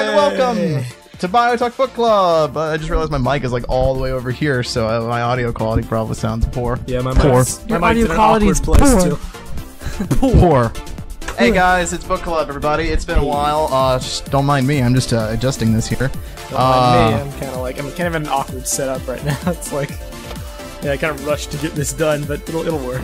and welcome to BioTalk Book Club. I just realized my mic is like all the way over here, so my audio quality probably sounds poor. Yeah, my audio quality is poor. Poor. Hey guys, it's Book Club, everybody. It's been a while. Just don't mind me. I'm just adjusting this here. Don't mind me. I'm kind of in an awkward setup right now. It's like, yeah, I kind of rushed to get this done, but it'll work.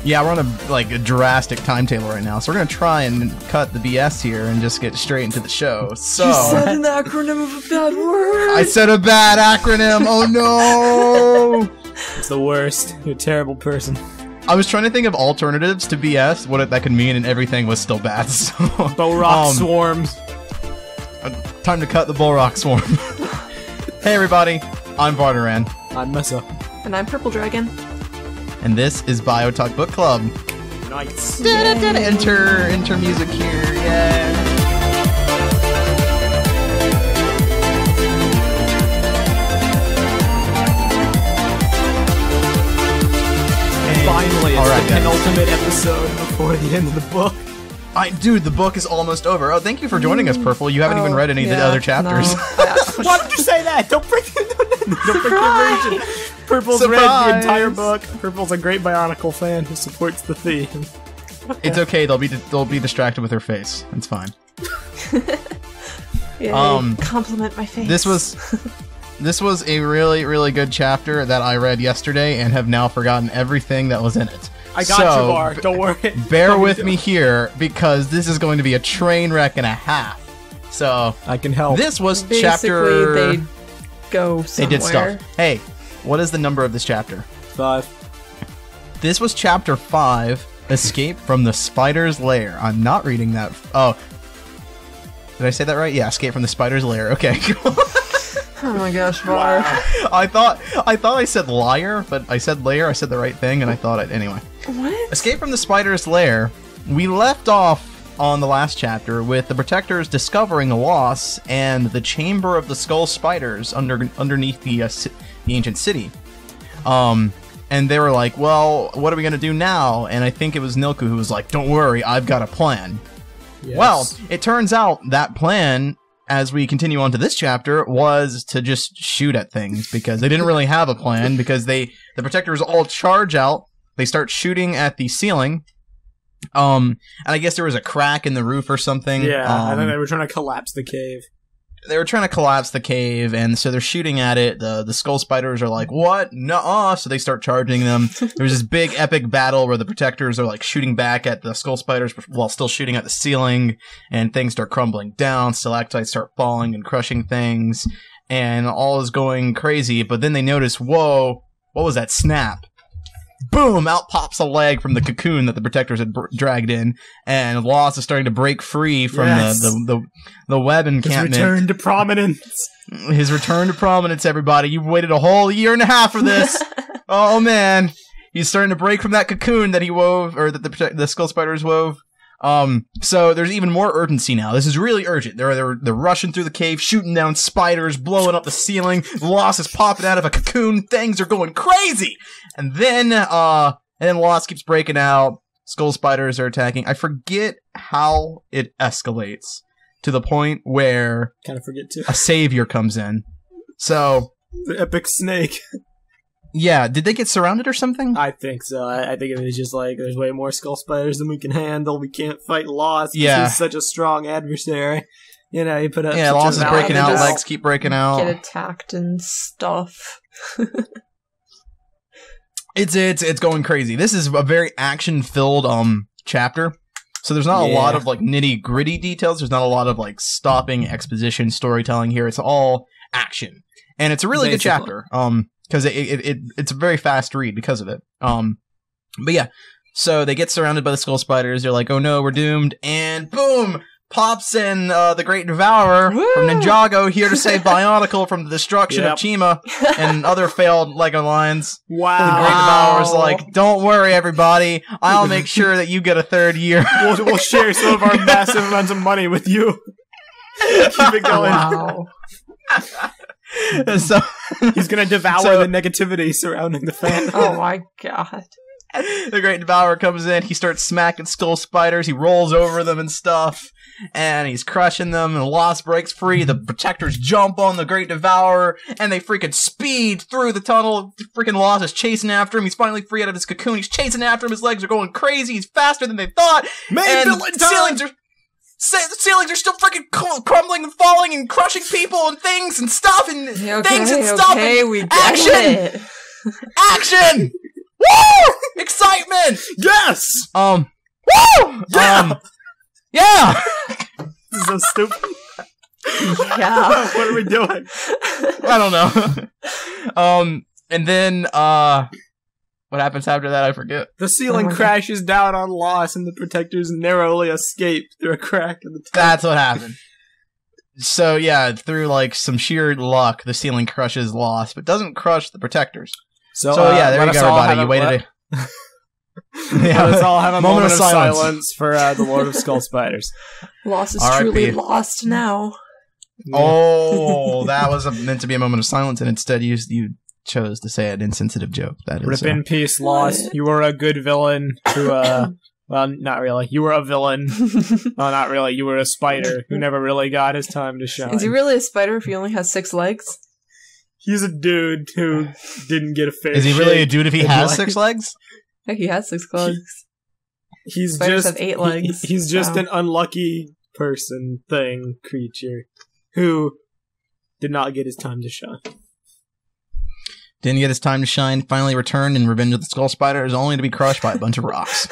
Yeah, we're on a drastic timetable right now, so we're gonna try and cut the BS here and just get straight into the show. So you said an acronym of a bad word. I said a bad acronym. Oh no! It's the worst. You're a terrible person. I was trying to think of alternatives to BS, what that could mean, and everything was still bad. So, Bullrock Swarms. Time to cut the Bullrock Swarm. Hey everybody, I'm Barteran. I'm Messa. And I'm Purple Dragon. And this is BioTalk Book Club. Nice. Enter music here, yeah. Finally, it's the penultimate episode before the end of the book. Dude, the book is almost over. Oh, thank you for joining us, Purple. You haven't even read any of the other chapters. No. Why did you say that? Don't break the immersion. Purple's read the entire book. Purple's a great Bionicle fan who supports the theme. It's okay. They'll be distracted with her face. It's fine. Yay, compliment my face. This was a really, really good chapter that I read yesterday and have now forgotten everything that was in it. I got you, Bar. Don't worry. Bear with me here because this is going to be a train wreck and a half. So I can help. This was basically chapter. They go somewhere. They did stuff. Hey, what is the number of this chapter? 5. This was chapter 5. Escape from the spider's lair. I'm not reading that. Oh, did I say that right? Yeah, escape from the spider's lair. Okay. Oh my gosh, Bar. Wow. I thought I said liar, but I said lair. I said the right thing, and I thought it anyway. What? Escape from the spider's lair. We left off on the last chapter with the protectors discovering a loss and the chamber of the skull spiders underneath the ancient city. And they were like, well, what are we gonna do now? And I think it was Nilku who was like, don't worry, I've got a plan. Yes. Well, it turns out that plan, as we continue on to this chapter, was to just shoot at things because they didn't really have a plan because the protectors all charge out. They start shooting at the ceiling. And I guess there was a crack in the roof or something. Yeah, I think they were trying to collapse the cave. They were trying to collapse the cave, and so they're shooting at it. The skull spiders are like, what? Nuh-uh. So they start charging them. There's this big epic battle where the protectors are like shooting back at the skull spiders while still shooting at the ceiling, and things start crumbling down. Stalactites start falling and crushing things, and all is going crazy. But then they notice, whoa, what was that snap? Boom! Out pops a leg from the cocoon that the protectors had dragged in, and Lost is starting to break free from the web encampment. His return to prominence. His return to prominence, everybody. You've waited a whole year and a half for this. Oh man, he's starting to break from that cocoon that he wove, or that the skull spiders wove. So there's even more urgency now. This is really urgent. They're rushing through the cave, shooting down spiders, blowing up the ceiling. Lost is popping out of a cocoon. Things are going crazy. And then Lost keeps breaking out. Skull spiders are attacking. I forget how it escalates to the point where kind of forget too. A savior comes in. So the epic snake. Yeah, did they get surrounded or something? I think so. I think it was just like, there's way more skull spiders than we can handle. We can't fight Lost because he's such a strong adversary. You know, you put up. Yeah, Lost is breaking out. Legs keep breaking out. Get attacked and stuff. It's going crazy. This is a very action-filled chapter. So there's not a lot of like nitty-gritty details. There's not a lot of like stopping exposition storytelling here. It's all action, and it's a really good chapter. Because it's a very fast read because of it. But yeah, so they get surrounded by the skull spiders. They're like, oh no, we're doomed. And boom, pops in the Great Devourer from Ninjago, here to save Bionicle from the destruction of Chima and other failed Lego lines. Wow. The Great Devourer's like, don't worry, everybody. I'll make sure that you get a third year. We'll share some of our massive amounts of money with you. Keep it going. Wow. So he's gonna devour the negativity surrounding the fan. Oh my god. The Great Devourer comes in, he starts smacking skull spiders, he rolls over them and stuff, and he's crushing them, and Lost breaks free, the Protectors jump on the Great Devourer, and they freaking speed through the tunnel, freaking Lost is chasing after him, he's finally free out of his cocoon, he's chasing after him, his legs are going crazy, he's faster than they thought, and the ceilings are still freaking crumbling and falling and crushing people and things and stuff and things and stuff. And we get action! it. Action! Woo! Excitement! Yes! Woo! Yeah! Yeah! This is so stupid. Yeah. What are we doing? I don't know. And then, what happens after that, I forget. The ceiling crashes down on Lost, and the Protectors narrowly escape through a crack in the tunnel. That's what happened. So, yeah, through, like, some sheer luck, the ceiling crushes Lost, but doesn't crush the Protectors. So yeah, there you go, everybody. You waited yeah, let's all have a moment of silence for the Lord of Skull Spiders. Lost is truly lost now. Oh, that was meant to be a moment of silence, and instead you chose to say an insensitive joke. That is Rip in peace, Lost. You were a good villain who, well, not really. You were a villain. Well, not really. You were a spider who never really got his time to shine. Is he really a spider if he only has 6 legs? He's a dude who didn't get a fair Is he really a dude if he has 6 legs? Yeah, he has 6 legs. He's Spiders just have 8 legs. He's just an unlucky person, creature who did not get his time to shine. Didn't get his time to shine, finally returned in Revenge of the Skull Spiders, only to be crushed by a bunch of rocks.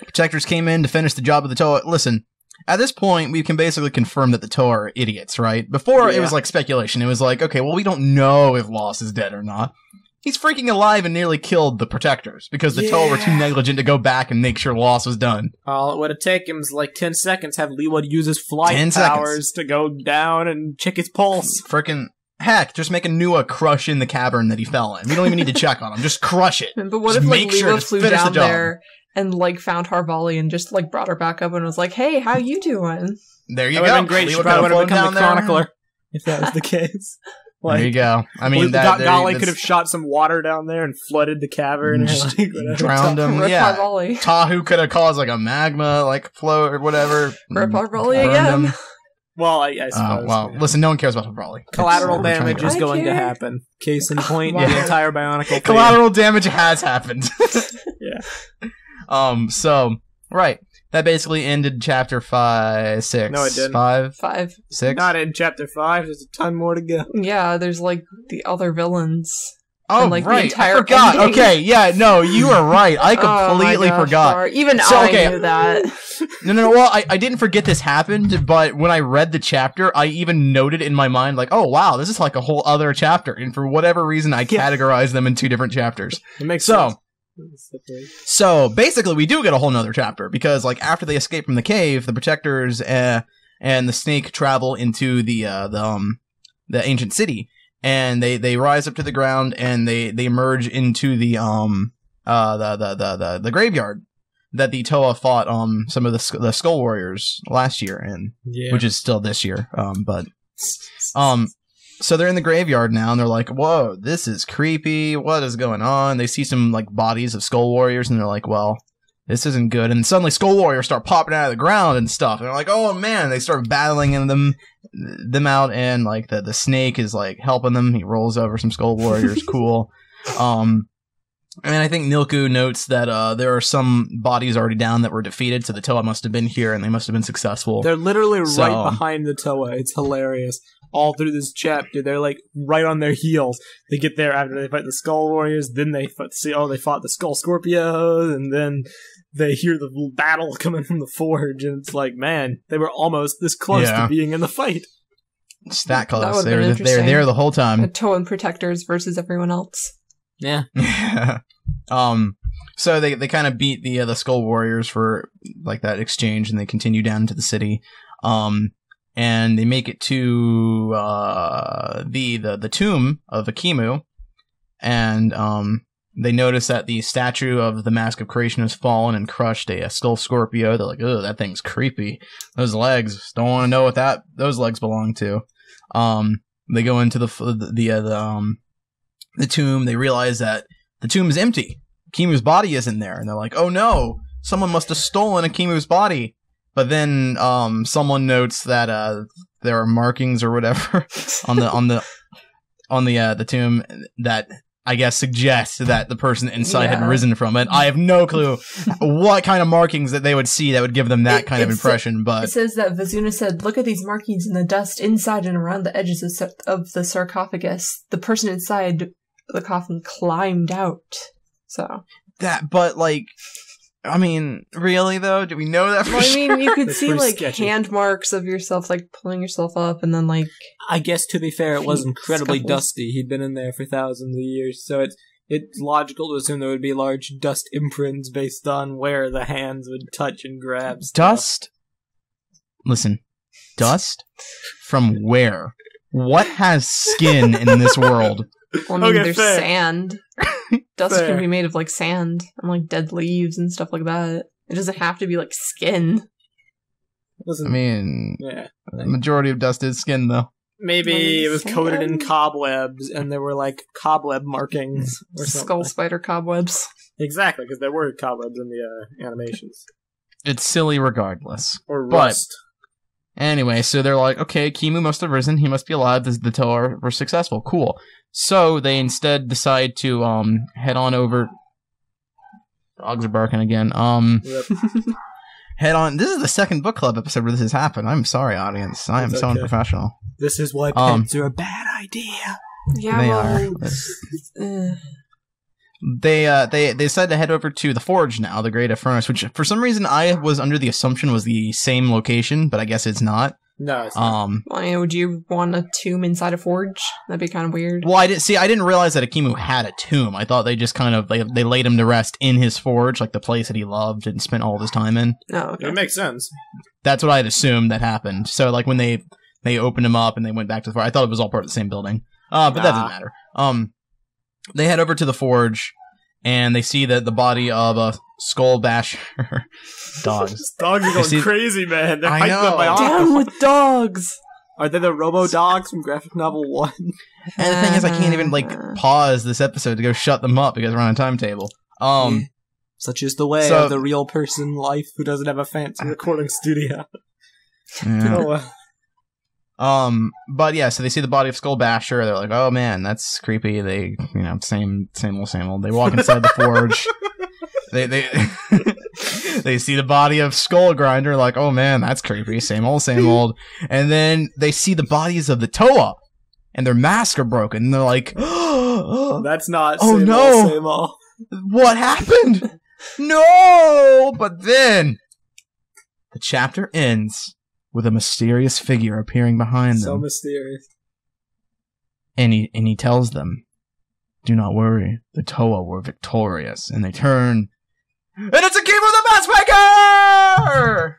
Protectors came in to finish the job of the Toa. Listen, at this point, we can basically confirm that the Toa are idiots, right? Before, it was like speculation. It was like, okay, well, we don't know if Lost is dead or not. He's freaking alive and nearly killed the Protectors, because the Toa were too negligent to go back and make sure Lost was done. All it would have taken him is like 10 seconds, have Leewood use his flight powers to go down and check his pulse. Freaking... Heck, just make a Nua crush in the cavern that he fell in. We don't even need to check on him. Just crush it. But what just if, like, sure Leewood flew down there and, like, found Harvali and just, like, brought her back up and was like, hey, how you doing? There you go. That would have been great. She probably would have become the chronicler if that was the case. Like, there you go. I mean, Golly could have shot some water down there and flooded the cavern and just drowned him. Yeah, Tahu could have caused like a magma like flow or whatever. Rip Harvali again. Him. Well, I suppose. Well, listen, no one cares about Harvali. Collateral damage is going to happen. Case in point, the entire BIONICLE. Collateral damage has happened. Yeah. So right. That basically ended chapter 5, 6. No, it didn't. 5, 6. Not in chapter 5. There's a ton more to go. Yeah, there's like the other villains. Oh, and, like, right. The entire I forgot. ending. Okay, yeah, no, you were right. I completely forgot. Bar. Even I knew that. No. Well, I didn't forget this happened, but when I read the chapter, I even noted in my mind, like, oh, wow, this is like a whole other chapter. And for whatever reason, I categorized them in 2 different chapters. It makes sense. So basically, we do get a whole nother chapter because, like, after they escape from the cave, the Protectors and the Snake travel into the ancient city, and they rise up to the ground and they emerge into the graveyard that the Toa fought some of the Skull Warriors last year in, which is still this year. So they're in the graveyard now, and they're like, whoa, this is creepy. What is going on? They see some, like, bodies of Skull Warriors, and they're like, well, this isn't good. And suddenly Skull Warriors start popping out of the ground and stuff. And they're like, oh, man. They start battling them out, and, like, the Snake is, like, helping them. He rolls over some Skull Warriors. Cool. And I think Nilku notes that there are some bodies already down that were defeated, so the Toa must have been here, and they must have been successful. They're literally right behind the Toa. It's hilarious. All through this chapter, they're like right on their heels. They get there after they fight the Skull Warriors, then they fought the Skull Scorpios, and then they hear the battle coming from the forge, and it's like, man, they were almost this close to being in the fight. It's that close. They're there the whole time. The Toa and Protectors versus everyone else. Yeah. So they kind of beat the Skull Warriors for like that exchange, and they continue down into the city. And they make it to the tomb of Akimu, and they notice that the statue of the Mask of Creation has fallen and crushed a Skull Scorpio. They're like, "Oh, that thing's creepy. Those legs. Don't want to know what those legs belong to." They go into the tomb. They realize that the tomb is empty. Kimu's body isn't there, and they're like, "Oh no, someone must have stolen Kimu's body." But then someone notes that there are markings or whatever on the tomb that I guess suggests that the person inside had risen from it. I have no clue what kind of markings that they would see that would give them that kind of impression. But it says that Vizuna said, "Look at these markings in the dust inside and around the edges of the sarcophagus. The person inside the coffin climbed out." So that, but like, I mean, really though, do we know that for sure? I mean, you could see like sketchy. hand marks of yourself, like pulling yourself up, and then like. I guess to be fair, it was incredibly scuffles. dusty. He'd been in there for thousands of years, so it's logical to assume there would be large dust imprints based on where the hands would touch and grab stuff. Dust. Listen, dust from where? What has skin in this world? Well, I mean, Okay, there's fair. sand. Dust Fair. can be made of like sand and like dead leaves and stuff like that. It doesn't have to be like skin. Listen, I mean, yeah. the majority of dust is skin, though. Maybe it was coated in Sand. cobwebs, and there were like cobweb markings or something. Skull spider cobwebs. Exactly, because there were cobwebs in the animations. It's silly regardless. Or But- rust. Anyway, so they're like, okay, Kimu must have risen. He must be alive. The Toa were successful. Cool. So they instead decide to head on over. Dogs are barking again. Yep. Head on. This is the second book club episode where this has happened. I'm sorry, audience. I am It's so okay. unprofessional. This is why Um, pets are a bad idea. Yeah, They well, They decided to head over to the Forge now, the Great Furnace, which for some reason I was under the assumption was the same location, but I guess it's not. No, it's not. well, yeah, would you want a tomb inside a forge? That'd be kind of weird. Well, I didn't realize that Akimu had a tomb. I thought they just kind of they laid him to rest in his forge, like the place that he loved and spent all of his time in. No, okay. It makes sense. That's what I had assumed that happened. So like when they opened him up and they went back to the forge, I thought it was all part of the same building. But that doesn't matter. They head over to the forge and they see that the body of a skull basher dogs. Dogs are You going see- crazy, man. They're I hyping up my know. arm. Down with dogs. Are they the Robo Dogs from graphic novel 1? And the thing is, I can't even like pause this episode to go shut them up because we're on a timetable. Such is the way So- of the real person life who doesn't have a fancy recording studio. Yeah. Oh, But yeah, so they see the body of Skull Basher. They're like, "Oh man, that's creepy." They, same old. They walk inside the forge. They they see the body of Skull Grinder. Like, "Oh man, that's creepy." Same old. And then they see the bodies of the Toa, and their masks are broken. And they're like, that's not Oh, same no. old, same old. "What happened?" No. But then the chapter ends with a mysterious figure appearing behind So them. mysterious. And he tells them, "Do not worry, the Toa were victorious." And they turn, and it's Akimu the Matchmaker!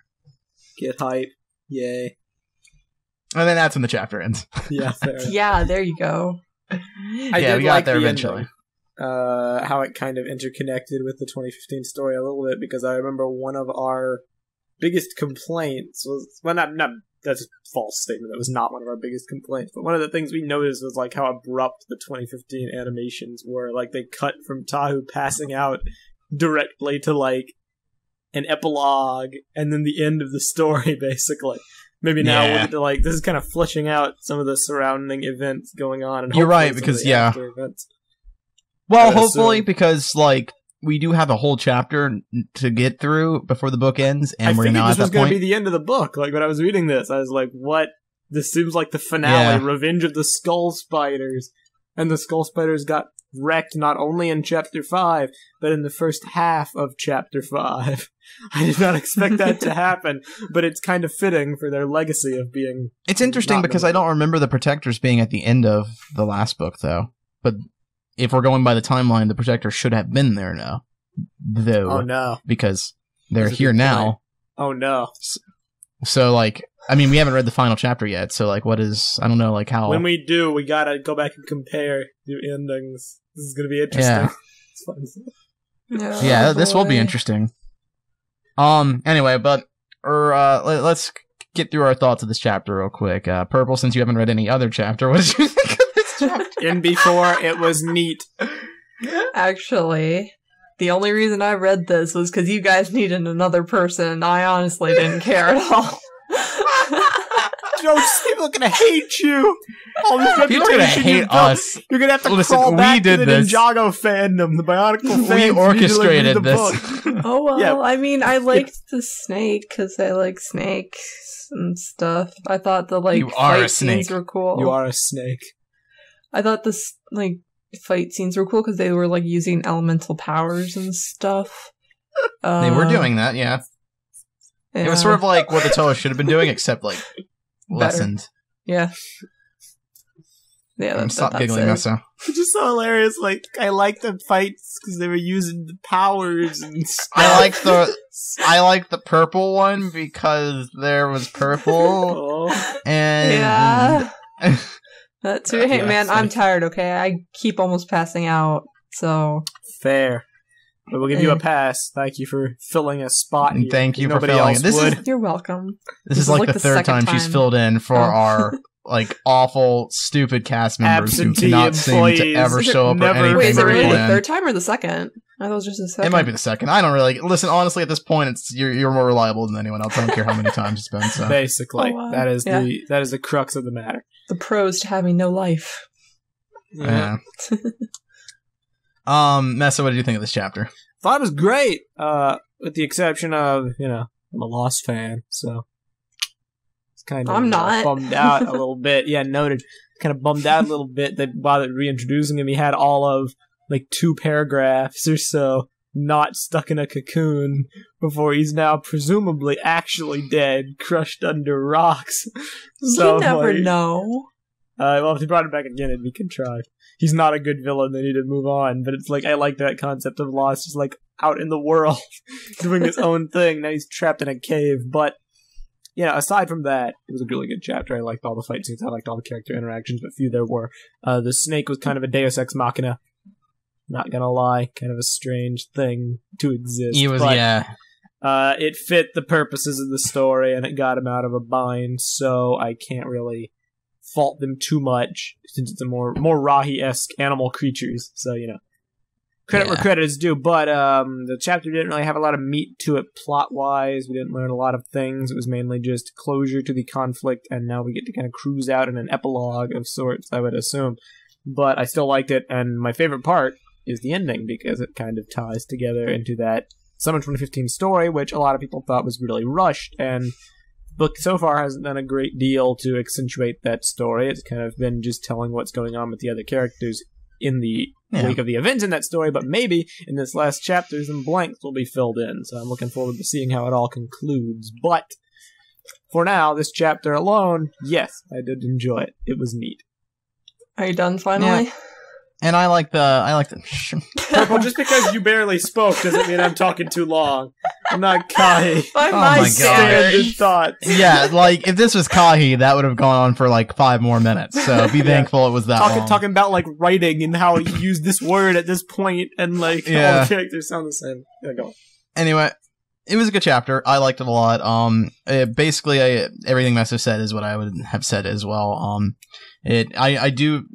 Get hype. Yay. And then that's when the chapter ends. Yeah, fair. Yeah, there you go. I Yeah, did we got like there the eventually. ending. How it kind of interconnected with the 2015 story a little bit, because I remember one of our biggest complaints was, well, not that's a false statement. That was not one of our biggest complaints, but one of the things we noticed was like how abrupt the 2015 animations were. Like they cut from Tahu passing out directly to like an epilogue and then the end of the story, basically. Maybe now Yeah. we're like this is kind of fleshing out some of the surrounding events going on. And You're hopefully right, some of because, the yeah. after events. Well, I would hopefully, assume. because, like, we do have a whole chapter to get through before the book ends, and I we're figured now this at was that going to point. be the end of the book. Like when I was reading this, I was like, "What? This seems like the finale, Yeah. Revenge of the Skull Spiders." And the Skull Spiders got wrecked not only in Chapter 5, but in the first half of Chapter 5. I did not expect that to happen, but it's kind of fitting for their legacy of being. It's interesting not because really- I don't remember the Protectors being at the end of the last book, though. But if we're going by the timeline, the Protectors should have been there now. Though, Oh no! because they're That's a here good now. point. Oh no! So, like, I mean, we haven't read the final chapter yet, so, like, what is, I don't know, like, how... When we do, we gotta go back and compare the endings. This is gonna be interesting. Yeah. It's fun. Yeah, this will be boy. interesting. Anyway, but, let's get through our thoughts of this chapter real quick. Purple, since you haven't read any other chapter, what did you think of this chapter? In before, it was neat. Actually, The only reason I read this was because you guys needed another person. I honestly didn't care at all. Joe, people are gonna hate you. All this People are gonna hate us. You're gonna have to Listen, crawl back we did to the this. Ninjago fandom, the Bionicle fans. We orchestrated the this. book. Oh, well, Yeah. I mean, I liked the snake because I like snakes and stuff. I thought the, like, You are a fight scenes snake. were cool. You are a snake. I thought this, like, fight scenes were cool because they were, like, using elemental powers and stuff. They were doing that, yeah. It was sort of like what the Toa should have been doing, except, like, lessened. Yeah. Yeah, Stop that's giggling, it. Messa. It's just so hilarious. Like, I like the fights because they were using the powers and stuff. I like the purple one because there was purple. Oh. And Yeah. That's right. Hey, Yeah, man, it's I'm like- tired, okay? I keep almost passing out, so... Fair. But we'll give you a pass. Thank you for filling a spot here. Thank you for Nobody filling else it. This would. You're welcome. This is like the third second time she's filled in for Oh. our like awful, stupid cast members Absentee who cannot seem to employees. ever Is it show up or never- anything Wait, is it very really the planned. third time or the second? I thought it was just the second. It might be the second. I don't really listen. Honestly, at this point, it's you're more reliable than anyone else. I don't care how many times it's been. So Basically, Oh, wow. that is Yeah. the crux of the matter. The pros to having no life. yeah. Messa, what did you think of this chapter? Thought it was great, with the exception of, I'm a Lost fan, so it's kind of I'm not. bummed out a little bit. Yeah, noted. Kind of bummed out a little bit that while they're reintroducing him, he had all of like 2 paragraphs or so not stuck in a cocoon before he's now presumably actually dead, crushed under rocks. So, you never like, know. well, if they brought him back again, it'd be contrived. He's not a good villain. They need to move on. But it's like, I like that concept of Lost just like out in the world doing his own thing. Now he's trapped in a cave. But, aside from that, it was a really good chapter. I liked all the fight scenes. I liked all the character interactions, but few there were. The snake was kind of a deus ex machina. Not gonna lie. Kind of a strange thing to exist. He was, but, yeah. it fit the purposes of the story, and it got him out of a bind, so I can't really fault them too much, since it's a more Rahi-esque animal creatures, so, credit where credit is due, but the chapter didn't really have a lot of meat to it plot-wise. We didn't learn a lot of things. It was mainly just closure to the conflict, and now we get to kind of cruise out in an epilogue of sorts, I would assume. But I still liked it, and my favorite part is the ending, because it kind of ties together into that Summer 2015 story, which a lot of people thought was really rushed, and the book so far hasn't done a great deal to accentuate that story. It's kind of been just telling what's going on with the other characters in the wake of the events in that story, but maybe in this last chapter some blanks will be filled in, so I'm looking forward to seeing how it all concludes. But for now, this chapter alone, yes, I did enjoy it. It was neat. Are you done finally? Yeah. And I like the Purple, just because you barely spoke doesn't mean I'm talking too long. I'm not Kai. By Oh my my God. standards. Standard thoughts. yeah, like if this was Kahi, that would have gone on for like 5 more minutes. So be thankful it was that long. Talking about like writing and how you use this word at this point and like all the characters sound the same. Yeah, go on. Anyway, it was a good chapter. I liked it a lot. Basically, everything Messa said is what I would have said as well. I do.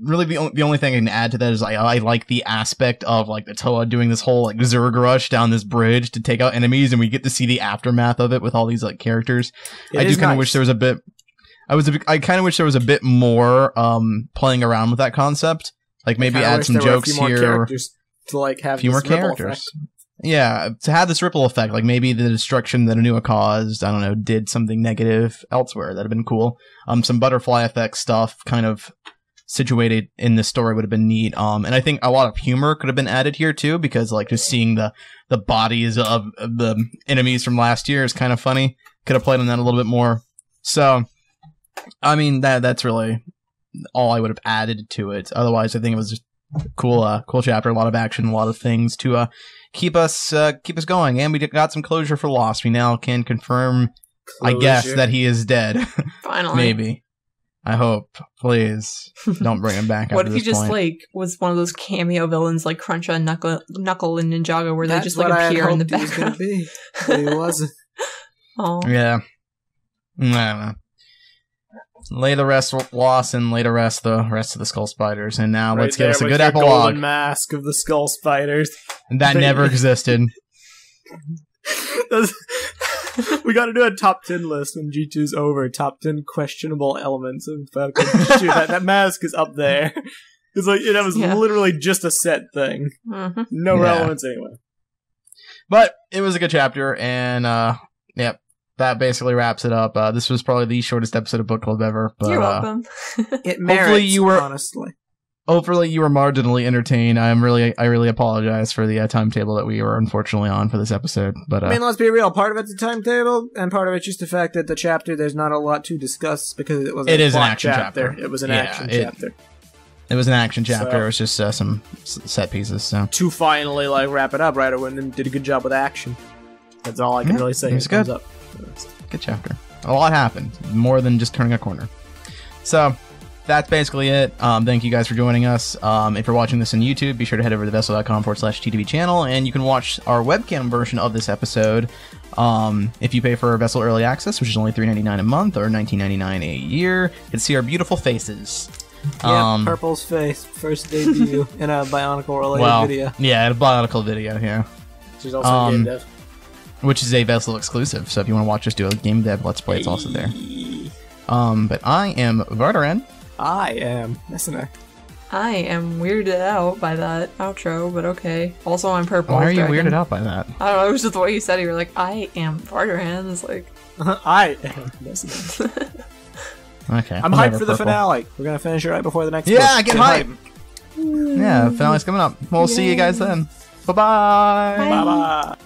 Really, the only thing I can add to that is I like the aspect of like the Toa doing this whole like Zerg rush down this bridge to take out enemies, and we get to see the aftermath of it with all these like characters. I do kind of wish there was a bit. I kind of wish there was a bit more playing around with that concept. Like maybe add some jokes here. To like have a few more this ripple characters. effect. Yeah, to have this ripple effect, like maybe the destruction that Anua caused, I don't know, did something negative elsewhere. That'd have been cool. Some butterfly effect stuff kind of situated in this story would have been neat. And I think a lot of humor could have been added here too, because like just seeing the bodies of the enemies from last year is kind of funny. Could have played on that a little bit more. So, I mean, that's really all I would have added to it. Otherwise, I think it was just cool chapter, a lot of action, a lot of things to keep us going. And we got some closure for Lost. We now can confirm, I guess, that he is dead. Finally. Maybe. I hope. Please don't bring him back. What after if he this just point. like was one of those cameo villains like Cruncha and Knuckle and Ninjago, where they just like what I had appear in the hoped he was gonna background? be, but he wasn't. Oh, Yeah. I don't know. lay the rest loss and lay to rest the rest of the Skull Spiders. And now Right let's give there us a with good your epilogue. golden mask of the Skull Spiders. That never existed. We got to do a top 10 list when G2's over. Top 10 questionable elements of G2. That mask is up there. It's like it was literally just a set thing. Mm-hmm. No relevance anyway. But it was a good chapter, and yep, that basically wraps it up. This was probably the shortest episode of Book Club ever. But, You're welcome. It merits, honestly. Hopefully you were marginally entertained. I really apologize for the timetable that we were unfortunately on for this episode. But I mean, let's be real. Part of it's the timetable, and part of it's just the fact that the chapter there's not a lot to discuss because it was an action chapter. It was an action chapter. It was an action chapter. So, it was just some set pieces. So to finally wrap it up, right? Wyndham did a good job with action. That's all I can really say. It was good. Up. Good chapter. A lot happened. More than just turning a corner. So that's basically it. Thank you guys for joining us. If you're watching this on YouTube, be sure to head over to vessel.com/TTV channel, and you can watch our webcam version of this episode. If you pay for Vessel Early Access, which is only $3.99 a month or $19.99 a year, you can see our beautiful faces. Yeah, Purple's face, first debut in a Bionicle related video. Yeah, a Bionicle video, yeah. Which is also game dev. Which is a Vessel exclusive, so if you want to watch us do a game dev let's play, it's also there. But I am Vardaran. I am Messina. I am weirded out by that outro, but okay. Also, I'm Purple. Why are you weirded out by that? I don't know, it was just the way you said it. You were like, I am Vardaran. It's like... I am Messina. Okay. I'm hyped for the finale. We're going to finish it right before the next book. Get hype! Yeah, the finale's coming up. We'll see you guys then. Bye-bye! Bye. Bye-bye!